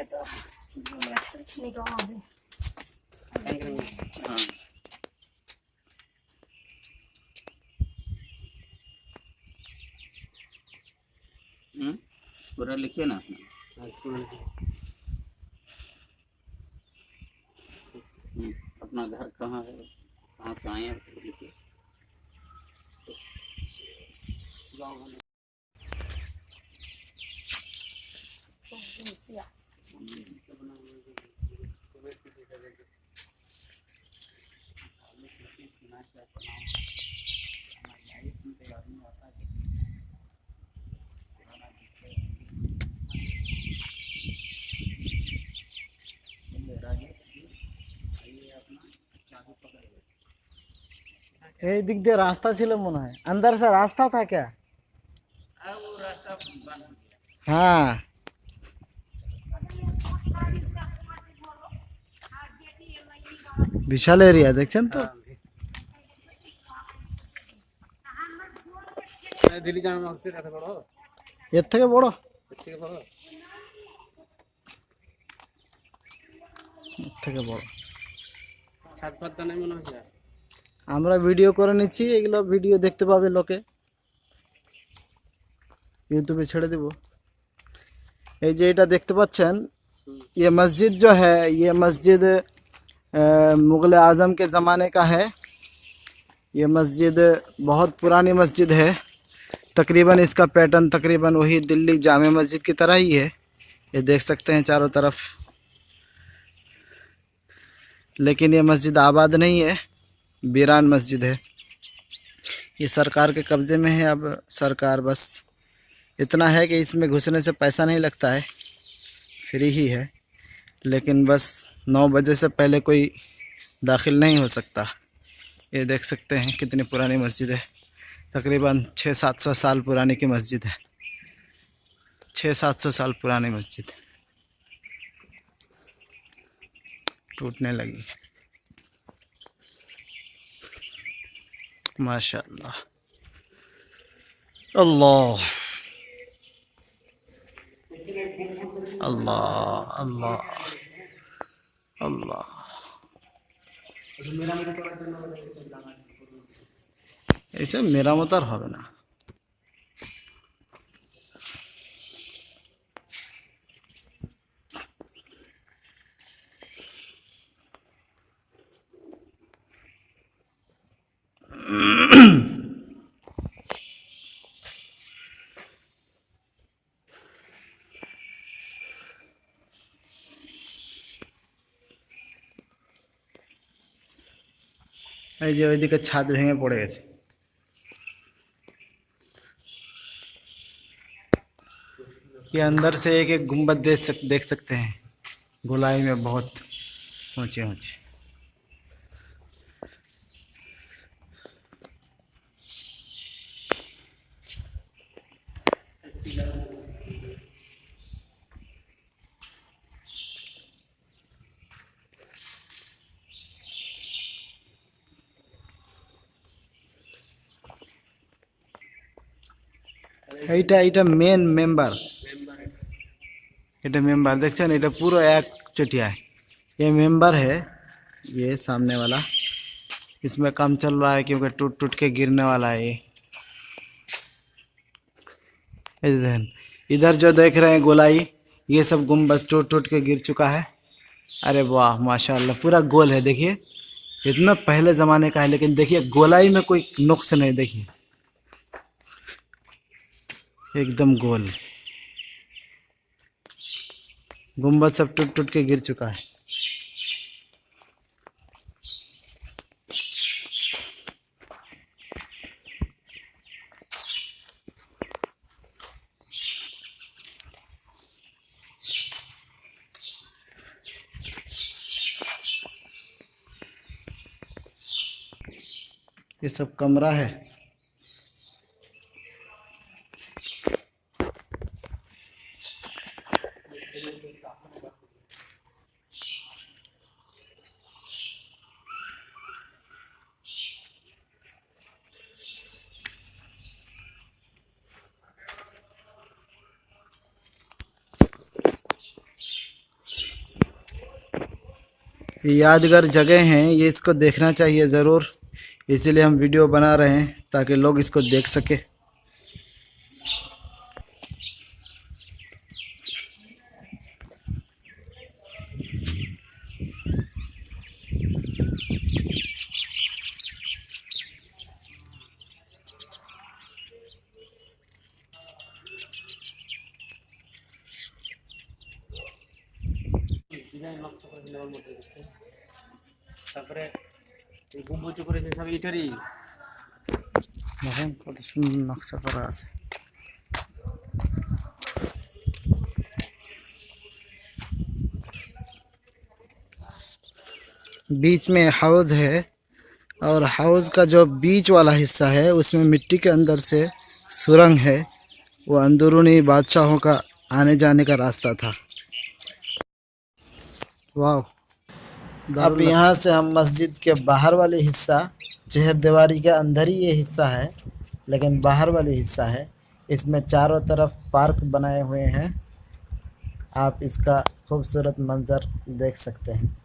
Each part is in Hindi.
থেকে তো গাছাগাছি নিতে হবে। पूरा लिखिए ना अपना। अपना घर कहाँ है, कहाँ से आए हैं लिखिए। এই দিক দিয়ে রাস্তা ছিল মনে হয়, अंदर से रास्ता था क्या? वो रास्ता बंद हो गया। हाँ বিশাল এরিয়া দেখছেন তো। দিল্লি জামা মসজিদ এত বড়, এর থেকে বড়, এর থেকে বড়, এর থেকে বড়। ছাদ পাতা নাই মনে হচ্ছে। আমরা ভিডিও করে নিচ্ছি, এগুলো ভিডিও দেখতে পাবে লোকে, यूट्यूब ছেড়ে দেব। এই যে এটা দেখতে পাচ্ছেন, ये मस्जिद जो है, ये मस्जिद मुग़ल आज़म के ज़माने का है। ये मस्जिद बहुत पुरानी मस्जिद है, तकरीबन इसका पैटर्न तकरीबन वही दिल्ली जामे मस्जिद की तरह ही है। ये देख सकते हैं चारों तरफ, लेकिन ये मस्जिद आबाद नहीं है, वीरान मस्जिद है। ये सरकार के कब्ज़े में है। अब सरकार बस इतना है कि इसमें घुसने से पैसा नहीं लगता है, फ्री ही है, लेकिन बस 9 बजे से पहले कोई दाखिल नहीं हो सकता। ये देख सकते हैं कितनी पुरानी मस्जिद है, तकरीबन 600-700 साल पुरानी की मस्जिद है, 600-700 साल पुरानी मस्जिद टूटने लगी। माशाअल्लाह, अल्लाह अल्लाह अल्लाह अल्लाह। ऐसे मेरामत আর হবে না। এই যে ওইদিকে ছাদ ভেঙে পড়ে গেছে। ये अंदर से एक एक गुंबद देख सकते हैं, गोलाई में बहुत ऊंचे ऊंचे। এইটা এটা মেন মেম্বার, এটা मेंबर देखते हैं, এটা पूरा एक चटिया है। ये मेंबर है, ये सामने वाला, इसमें काम चल रहा है क्योंकि टूट टूट के गिरने वाला है ये। इधर जो देख रहे हैं गोलाई, ये सब गुम्बद टूट टूट के गिर चुका है। अरे वाह माशाल्लाह, पूरा गोल है। देखिए इतना पहले ज़माने का है, लेकिन देखिए गोलाई में कोई नुक्स नहीं, देखिए एकदम गोल। गुम्बद सब टूट टूट के गिर चुका है। ये सब कमरा है। ये यादगार जगह हैं, ये इसको देखना चाहिए ज़रूर, इसीलिए हम वीडियो बना रहे हैं ताकि लोग इसको देख सके। ডিজাইন নকশা করে নেওয়ার মধ্যে দেখতে তারপরে এই গম্বুজ করেছে সব ইটারই দেখেন কত সুন্দর নকশা করা আছে। बीच में हाउस है और हाउस का जो बीच वाला हिस्सा है उसमें मिट्टी के अंदर से सुरंग है, वो अंदरूनी बादशाहों का आने जाने का रास्ता था। वाह। अब यहाँ से हम मस्जिद के बाहर वाले हिस्सा, चहर दीवारी के अंदर ही ये हिस्सा है लेकिन बाहर वाले हिस्सा है, इसमें चारों तरफ पार्क बनाए हुए हैं, आप इसका खूबसूरत मंजर देख सकते हैं।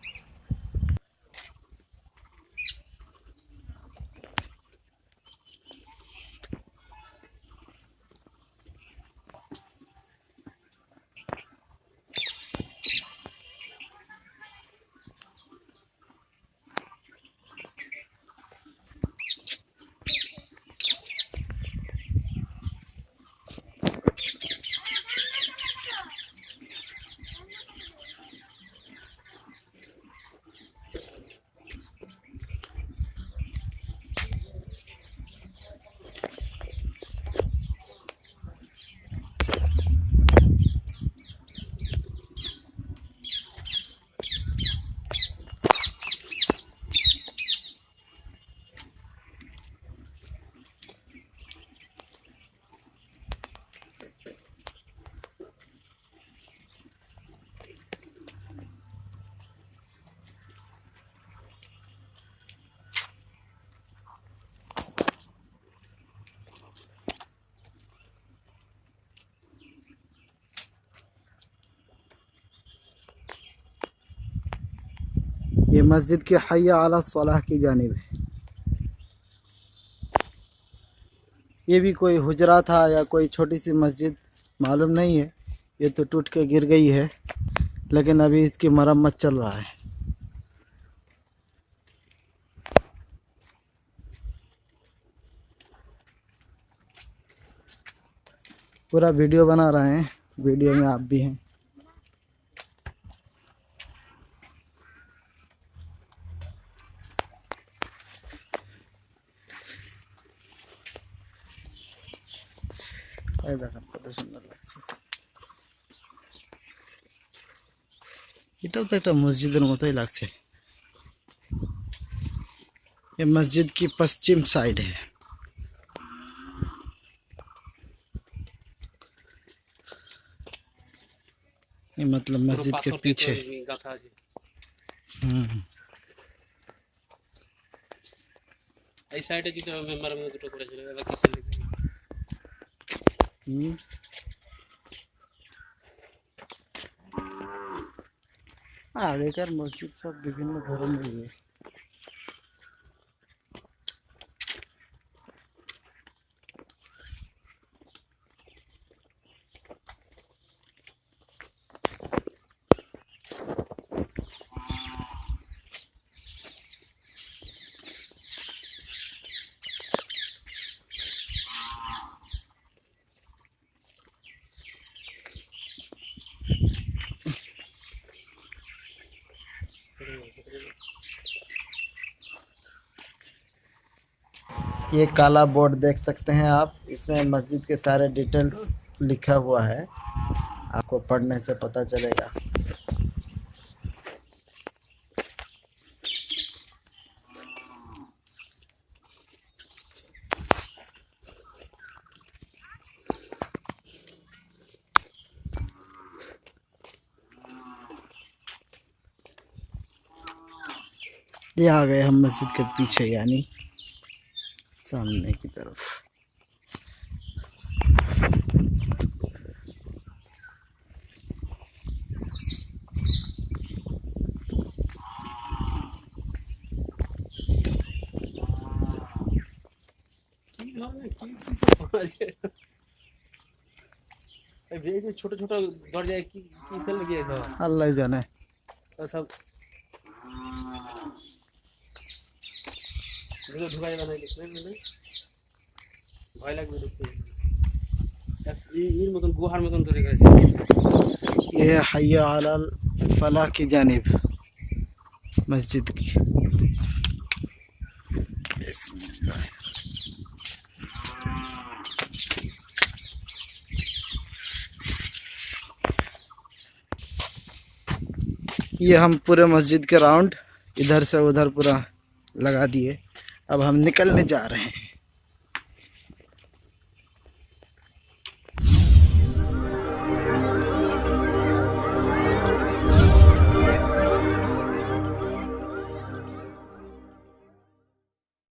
ये मस्जिद की हय्या अला सलाह की जानिब है। ये भी कोई हुजरा था या कोई छोटी सी मस्जिद मालूम नहीं है, ये तो टूट के गिर गई है लेकिन अभी इसकी मरम्मत चल रहा है। पूरा वीडियो बना रहे हैं, वीडियो में आप भी हैं। দেখেন কত সুন্দর লাগছে। এটাও তো একটা মসজিদের মতোই লাগছে। ये मस्जिद की पश्चिम साइड है। ये मतलब मस्जिद के पीछे। গাথা আছে এই সাইডে যদি মেম্বার আমি দুটো করেছিল এবার কিসের লিখে আগেকার মসজিদ সব বিভিন্ন ধরনের। ये काला बोर्ड देख सकते हैं आप, इसमें मस्जिद के सारे डिटेल्स लिखा हुआ है, आपको पढ़ने से पता चलेगा। ये आ गए हम मस्जिद के पीछे यानी सामने की तरफ। ছোট ছোট দরজায় কি কি সেল লাগিয়েছে সব আল্লাহ জানে। সব ঢুকে ঢুকা যাবে না ভয় লাগবে ঢুকতে এর মতন গুহার মতন তৈরি করেছে ये है हय्या अलल फलाह की जानिब मस्जिद की। बिस्मिल्लाह। ये हम पूरे मस्जिद के राउंड इधर से उधर पूरा लगा दिए। अब हम निकलने जा रहे हैं।